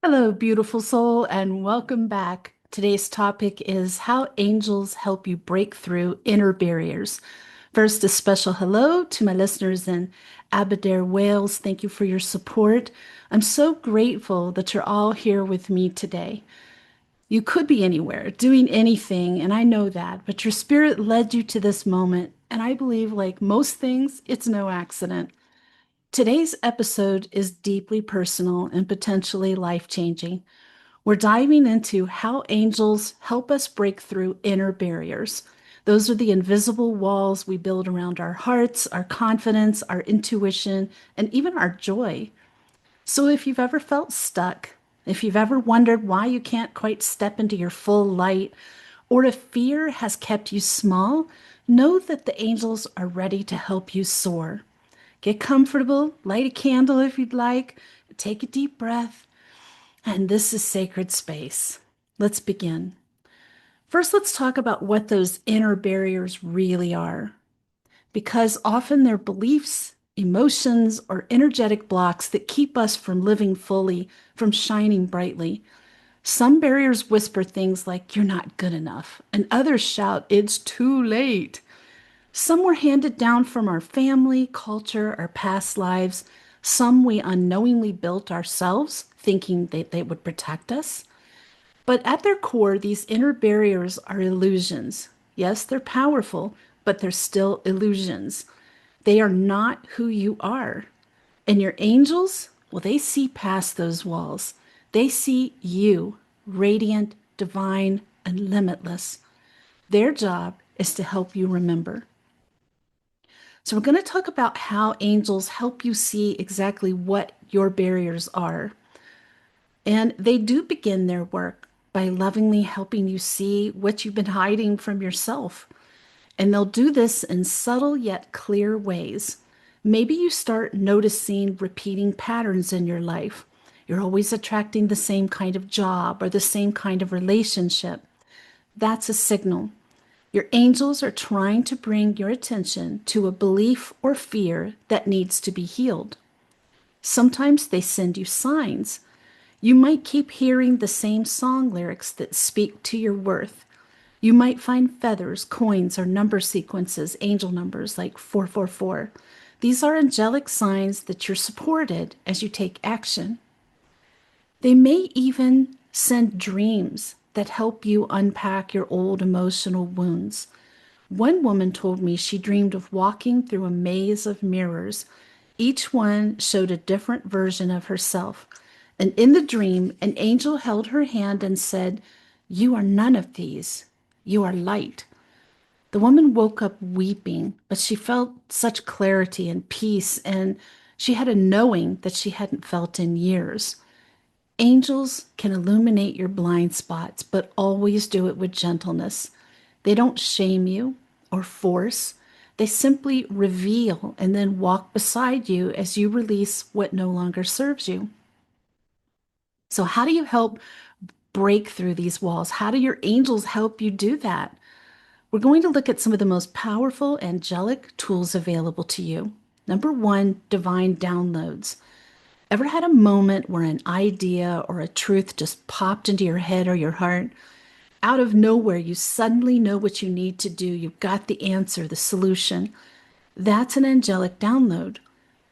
Hello, beautiful soul, and welcome back. Today's topic is how angels help you break through inner barriers. First, a special hello to my listeners in Aberdare, Wales. Thank you for your support. I'm so grateful that you're all here with me today. You could be anywhere, doing anything, and I know that, but your spirit led you to this moment, and I believe, like most things, it's no accident. Today's episode is deeply personal and potentially life-changing. We're diving into how angels help us break through inner barriers. Those are the invisible walls we build around our hearts, our confidence, our intuition, and even our joy. So, if you've ever felt stuck, if you've ever wondered why you can't quite step into your full light, or if fear has kept you small, know that the angels are ready to help you soar. Get comfortable, light a candle if you'd like, take a deep breath, and this is sacred space. Let's begin. First, let's talk about what those inner barriers really are, because often they're beliefs, emotions, or energetic blocks that keep us from living fully, from shining brightly. Some barriers whisper things like, "You're not good enough," and others shout, "It's too late." Some were handed down from our family, culture, our past lives. Some we unknowingly built ourselves, thinking that they would protect us. But at their core, these inner barriers are illusions. Yes, they're powerful, but they're still illusions. They are not who you are. And your angels, well, they see past those walls. They see you, radiant, divine, and limitless. Their job is to help you remember. So, we're going to talk about how angels help you see exactly what your barriers are. And they do begin their work by lovingly helping you see what you've been hiding from yourself. And they'll do this in subtle yet clear ways. Maybe you start noticing repeating patterns in your life. You're always attracting the same kind of job or the same kind of relationship. That's a signal. Your angels are trying to bring your attention to a belief or fear that needs to be healed. Sometimes they send you signs. You might keep hearing the same song lyrics that speak to your worth. You might find feathers, coins, or number sequences, angel numbers like 444. These are angelic signs that you're supported as you take action. They may even send dreams that help you unpack your old emotional wounds. One woman told me she dreamed of walking through a maze of mirrors. Each one showed a different version of herself. And in the dream, an angel held her hand and said, "You are none of these. You are light." The woman woke up weeping, but she felt such clarity and peace, and she had a knowing that she hadn't felt in years. Angels can illuminate your blind spots, but always do it with gentleness. They don't shame you or force. They simply reveal and then walk beside you as you release what no longer serves you. So, how do you help break through these walls? How do your angels help you do that? We're going to look at some of the most powerful angelic tools available to you. Number one, divine downloads. Ever had a moment where an idea or a truth just popped into your head or your heart? Out of nowhere, you suddenly know what you need to do. You've got the answer, the solution. That's an angelic download.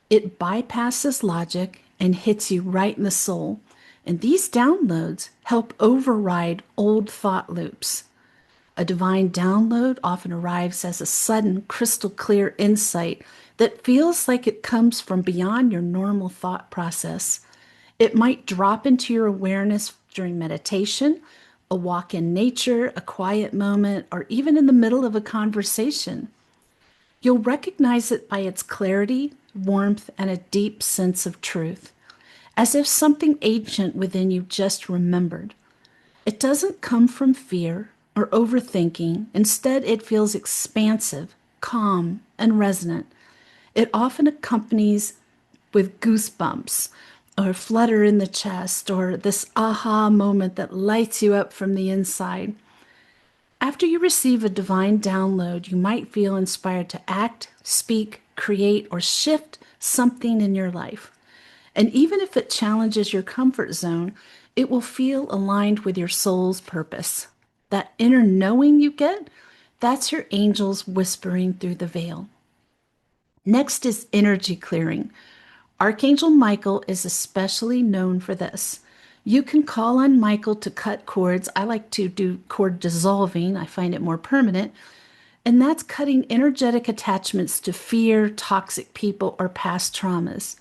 It bypasses logic and hits you right in the soul. And these downloads help override old thought loops. A divine download often arrives as a sudden, crystal clear insight that feels like it comes from beyond your normal thought process. It might drop into your awareness during meditation, a walk in nature, a quiet moment, or even in the middle of a conversation. You'll recognize it by its clarity, warmth, and a deep sense of truth, as if something ancient within you just remembered. It doesn't come from fear or overthinking. Instead, it feels expansive, calm, and resonant. It often accompanies with goosebumps or flutter in the chest or this aha moment that lights you up from the inside. After you receive a divine download, you might feel inspired to act, speak, create, or shift something in your life. And even if it challenges your comfort zone, it will feel aligned with your soul's purpose. That inner knowing you get, that's your angels whispering through the veil. Next is energy clearing. Archangel Michael is especially known for this. You can call on Michael to cut cords. I like to do cord dissolving, I find it more permanent. And that's cutting energetic attachments to fear, toxic people, or past traumas.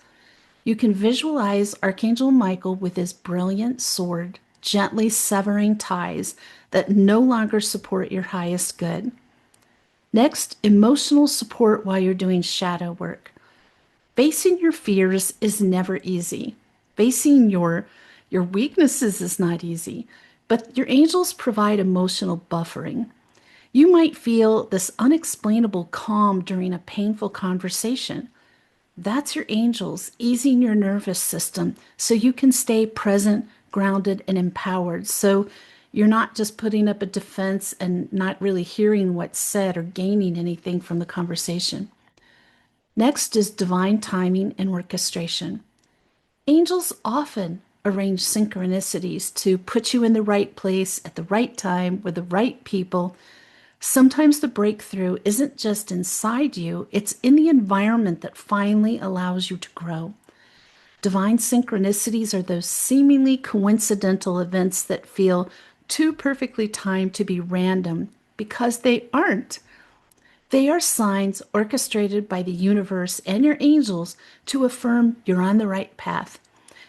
You can visualize Archangel Michael with his brilliant sword, gently severing ties that no longer support your highest good. Next, emotional support while you're doing shadow work. Facing your fears is never easy. Facing your weaknesses is not easy, but your angels provide emotional buffering. You might feel this unexplainable calm during a painful conversation. That's your angels easing your nervous system so you can stay present, grounded, and empowered. So you're not just putting up a defense and not really hearing what's said or gaining anything from the conversation. Next is divine timing and orchestration. Angels often arrange synchronicities to put you in the right place at the right time with the right people. Sometimes the breakthrough isn't just inside you, it's in the environment that finally allows you to grow. Divine synchronicities are those seemingly coincidental events that feel too perfectly timed to be random because they aren't. They are signs orchestrated by the universe and your angels to affirm you're on the right path.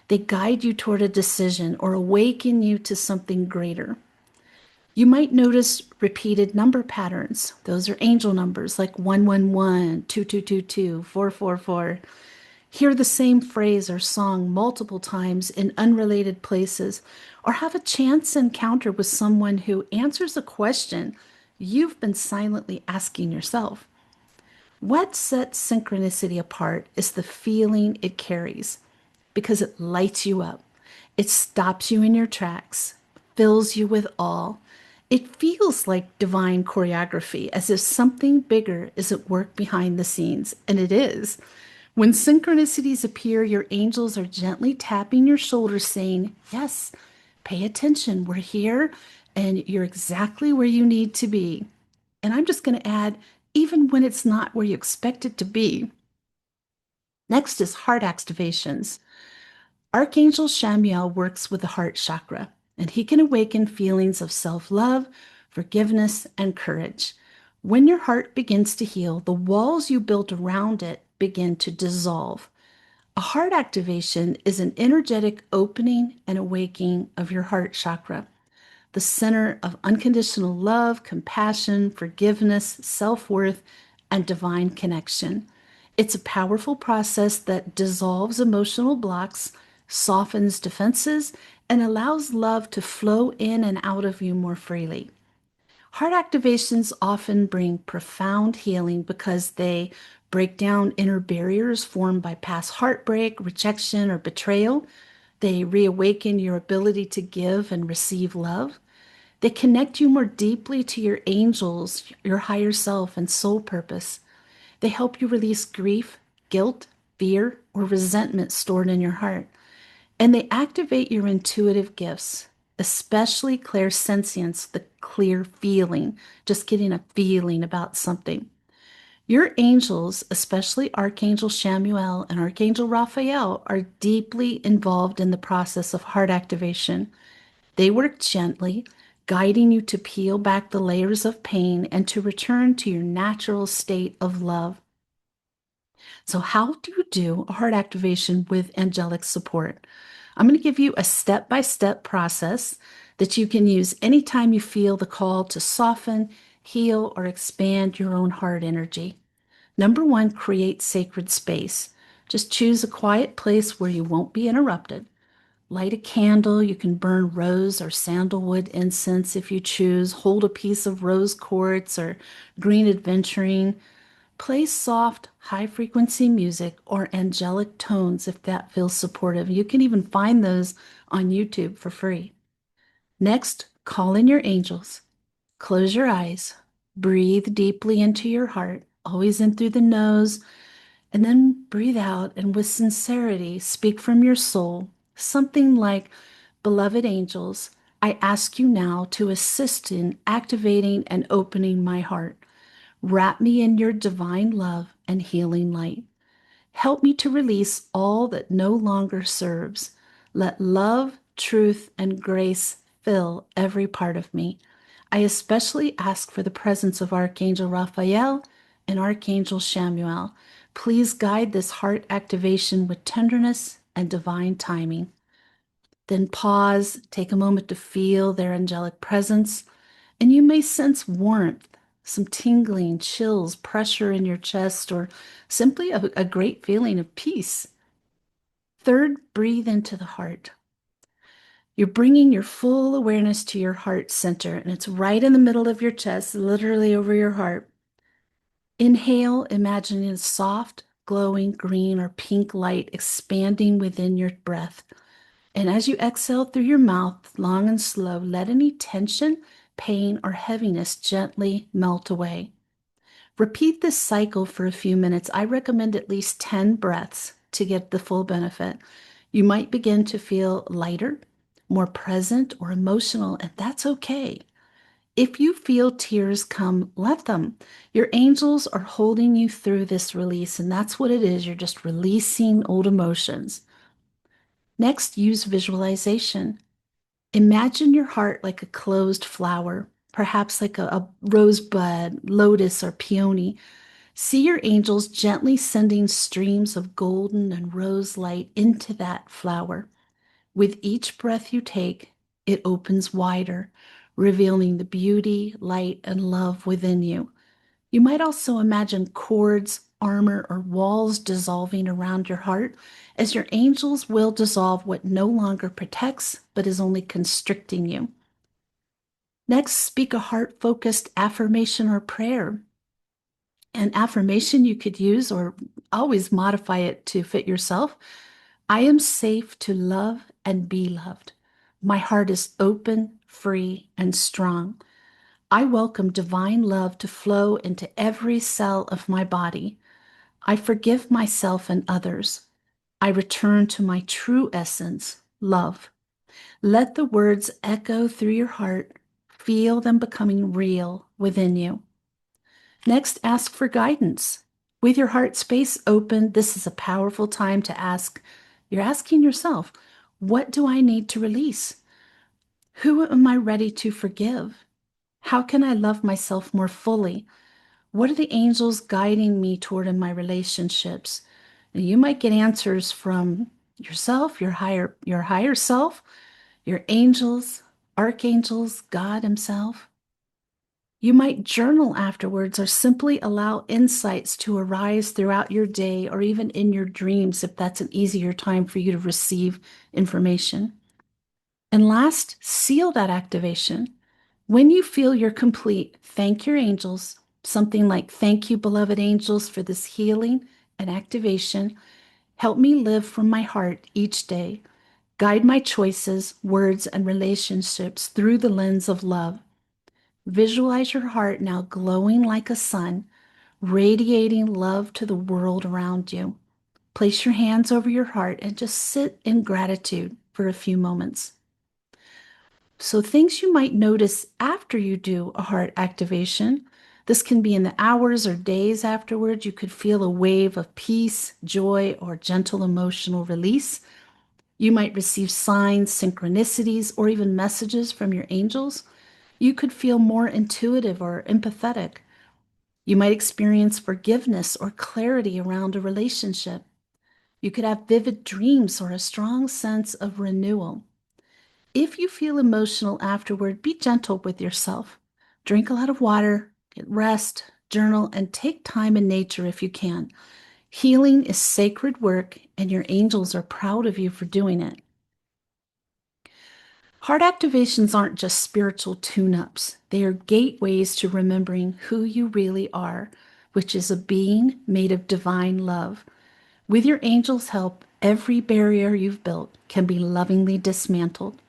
They guide you toward a decision or awaken you to something greater. You might notice repeated number patterns. Those are angel numbers like 111, 2222, 444. Hear the same phrase or song multiple times in unrelated places, or have a chance encounter with someone who answers a question you've been silently asking yourself. What sets synchronicity apart is the feeling it carries because it lights you up. It stops you in your tracks, fills you with awe. It feels like divine choreography, as if something bigger is at work behind the scenes, and it is. When synchronicities appear, your angels are gently tapping your shoulder, saying, "Yes, pay attention. We're here, and you're exactly where you need to be." And I'm just going to add, even when it's not where you expect it to be. Next is heart activations. Archangel Shamiel works with the heart chakra, and he can awaken feelings of self love, forgiveness, and courage. When your heart begins to heal, the walls you built around it begin to dissolve. A heart activation is an energetic opening and awakening of your heart chakra, the center of unconditional love, compassion, forgiveness, self worth, and divine connection. It's a powerful process that dissolves emotional blocks, softens defenses, and allows love to flow in and out of you more freely. Heart activations often bring profound healing because they break down inner barriers formed by past heartbreak, rejection, or betrayal. They reawaken your ability to give and receive love. They connect you more deeply to your angels, your higher self, and soul purpose. They help you release grief, guilt, fear, or resentment stored in your heart. And they activate your intuitive gifts, especially clairsentience, the clear feeling, just getting a feeling about something. Your angels, especially Archangel Shamuel and Archangel Raphael, are deeply involved in the process of heart activation. They work gently, guiding you to peel back the layers of pain and to return to your natural state of love. So, how do you do a heart activation with angelic support? I'm going to give you a step by step process that you can use anytime you feel the call to soften, heal, or expand your own heart energy. Number one, create sacred space. Just choose a quiet place where you won't be interrupted. Light a candle. You can burn rose or sandalwood incense if you choose. Hold a piece of rose quartz or green aventurine. Play soft, high frequency music or angelic tones if that feels supportive. You can even find those on YouTube for free. Next, call in your angels. Close your eyes. Breathe deeply into your heart, always in through the nose. And then breathe out and with sincerity speak from your soul something like, Beloved angels, I ask you now to assist in activating and opening my heart. Wrap me in your divine love and healing light. Help me to release all that no longer serves. Let love, truth, and grace fill every part of me. I especially ask for the presence of Archangel Raphael and Archangel Shamuel. Please guide this heart activation with tenderness and divine timing. Then pause, take a moment to feel their angelic presence, and you may sense warmth, some tingling, chills, pressure in your chest, or simply a great feeling of peace. Third, breathe into the heart. You're bringing your full awareness to your heart center, and it's right in the middle of your chest, literally over your heart. Inhale, imagining a soft, glowing green or pink light expanding within your breath. And as you exhale through your mouth, long and slow, let any tension, pain, or heaviness gently melt away. Repeat this cycle for a few minutes. I recommend at least 10 breaths to get the full benefit. You might begin to feel lighter, more present, or emotional, and that's okay. If you feel tears come, let them. Your angels are holding you through this release, and that's what it is. You're just releasing old emotions. Next, use visualization. Imagine your heart like a closed flower, perhaps like a rosebud, lotus, or peony. See your angels gently sending streams of golden and rose light into that flower. With each breath you take, it opens wider, revealing the beauty, light, and love within you. You might also imagine cords, armor, or walls dissolving around your heart, as your angels will dissolve what no longer protects but is only constricting you. Next, speak a heart focused affirmation or prayer. An affirmation you could use or always modify it to fit yourself. I am safe to love and be loved. My heart is open, free, and strong. I welcome divine love to flow into every cell of my body. I forgive myself and others. I return to my true essence, love. Let the words echo through your heart. Feel them becoming real within you. Next, ask for guidance. With your heart space open, this is a powerful time to ask. You're asking yourself, what do I need to release? Who am I ready to forgive? How can I love myself more fully? What are the angels guiding me toward in my relationships? And you might get answers from yourself, your higher self, your angels, archangels, God Himself. You might journal afterwards or simply allow insights to arise throughout your day or even in your dreams if that's an easier time for you to receive information. And last, seal that activation. When you feel you're complete, thank your angels. Something like, thank you, beloved angels, for this healing and activation. Help me live from my heart each day. Guide my choices, words, and relationships through the lens of love. Visualize your heart now glowing like a sun, radiating love to the world around you. Place your hands over your heart and just sit in gratitude for a few moments. So, things you might notice after you do a heart activation. This can be in the hours or days afterwards. You could feel a wave of peace, joy, or gentle emotional release. You might receive signs, synchronicities, or even messages from your angels. You could feel more intuitive or empathetic. You might experience forgiveness or clarity around a relationship. You could have vivid dreams or a strong sense of renewal. If you feel emotional afterward, be gentle with yourself. Drink a lot of water, get rest, journal, and take time in nature if you can. Healing is sacred work, and your angels are proud of you for doing it. Heart activations aren't just spiritual tune ups, they are gateways to remembering who you really are, which is a being made of divine love. With your angels' help, every barrier you've built can be lovingly dismantled.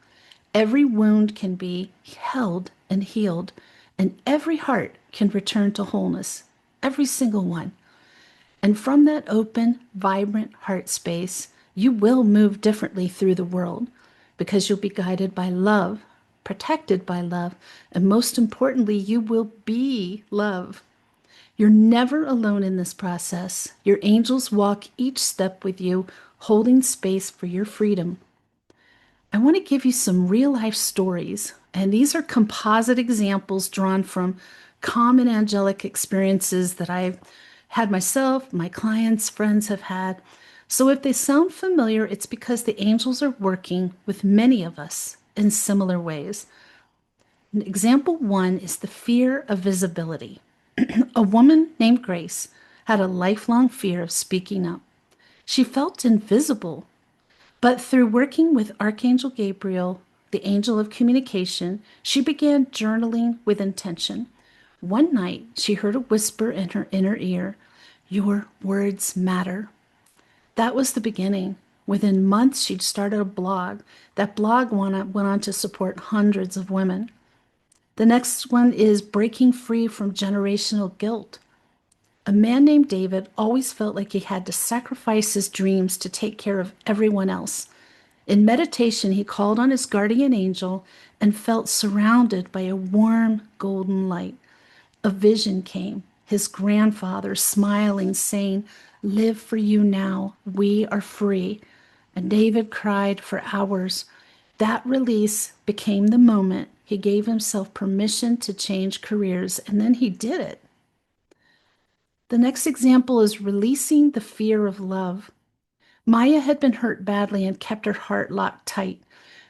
Every wound can be held and healed, and every heart can return to wholeness. Every single one. And from that open, vibrant heart space, you will move differently through the world because you'll be guided by love, protected by love, and most importantly, you will be love. You're never alone in this process. Your angels walk each step with you, holding space for your freedom. I want to give you some real life stories, and these are composite examples drawn from common angelic experiences that I've had myself, my clients, friends have had. So if they sound familiar, it's because the angels are working with many of us in similar ways. Example one is the fear of visibility. A woman named Grace had a lifelong fear of speaking up. She felt invisible, but through working with Archangel Gabriel, the angel of communication, she began journaling with intention. One night, she heard a whisper in her inner ear, "Your words matter." That was the beginning. Within months, she'd started a blog. That blog went on to support hundreds of women. The next one is breaking free from generational guilt. A man named David always felt like he had to sacrifice his dreams to take care of everyone else. In meditation, he called on his guardian angel and felt surrounded by a warm golden light. A vision came, his grandfather smiling, saying, "Live for you now. We are free." And David cried for hours. That release became the moment he gave himself permission to change careers, and then he did it. The next example is releasing the fear of love. Maya had been hurt badly and kept her heart locked tight,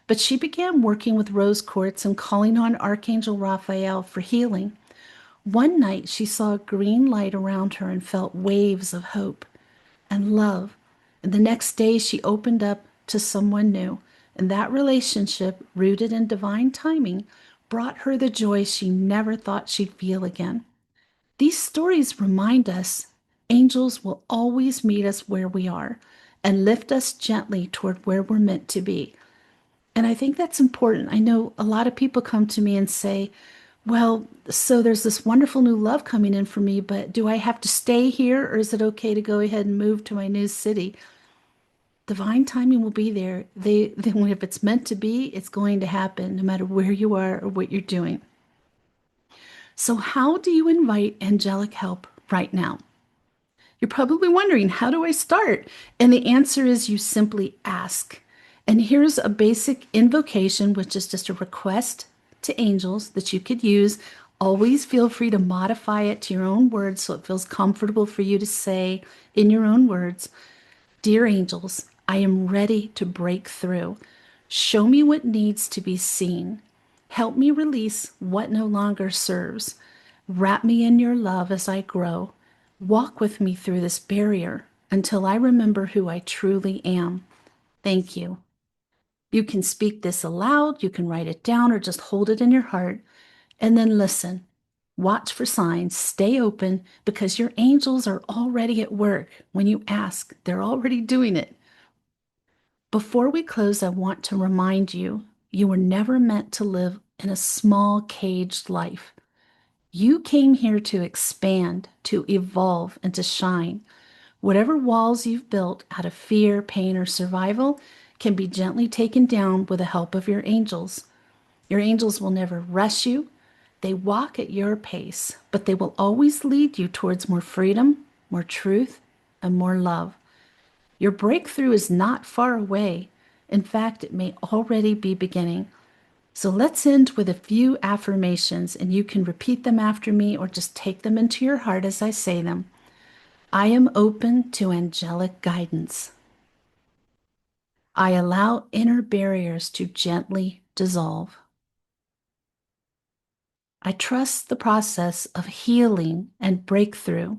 but she began working with rose quartz and calling on Archangel Raphael for healing. One night she saw a green light around her and felt waves of hope and love. And the next day she opened up to someone new, and that relationship, rooted in divine timing, brought her the joy she never thought she'd feel again. These stories remind us angels will always meet us where we are and lift us gently toward where we're meant to be. And I think that's important. I know a lot of people come to me and say, "Well, so there's this wonderful new love coming in for me, but do I have to stay here or is it okay to go ahead and move to my new city?" Divine timing will be there. If it's meant to be, it's going to happen no matter where you are or what you're doing. So, how do you invite angelic help right now? You're probably wondering, how do I start? And the answer is you simply ask. And here's a basic invocation, which is just a request to angels that you could use. Always feel free to modify it to your own words so it feels comfortable for you to say in your own words. Dear angels, I am ready to break through. Show me what needs to be seen. Help me release what no longer serves. Wrap me in your love as I grow. Walk with me through this barrier until I remember who I truly am. Thank you. You can speak this aloud, you can write it down, or just hold it in your heart. And then listen. Watch for signs. Stay open because your angels are already at work. When you ask, they're already doing it. Before we close, I want to remind you you were never meant to live in a small, caged life. You came here to expand, to evolve, and to shine. Whatever walls you've built out of fear, pain, or survival can be gently taken down with the help of your angels. Your angels will never rush you. They walk at your pace, but they will always lead you towards more freedom, more truth, and more love. Your breakthrough is not far away. In fact, it may already be beginning. So let's end with a few affirmations, and you can repeat them after me or just take them into your heart as I say them. I am open to angelic guidance. I allow inner barriers to gently dissolve. I trust the process of healing and breakthrough.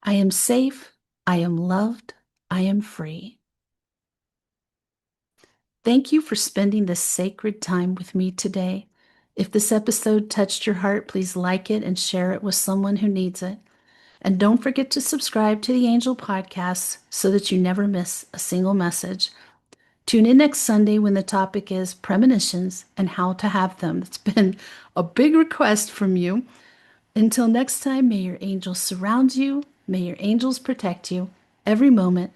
I am safe. I am loved. I am free. Thank you for spending this sacred time with me today. If this episode touched your heart, please like it and share it with someone who needs it. And don't forget to subscribe to the Angel Podcast so that you never miss a single message. Tune in next Sunday when the topic is premonitions and how to have them. It's been a big request from you. Until next time, may your angels surround you. May your angels protect you every moment,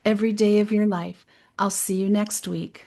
every day of your life. I'll see you next week.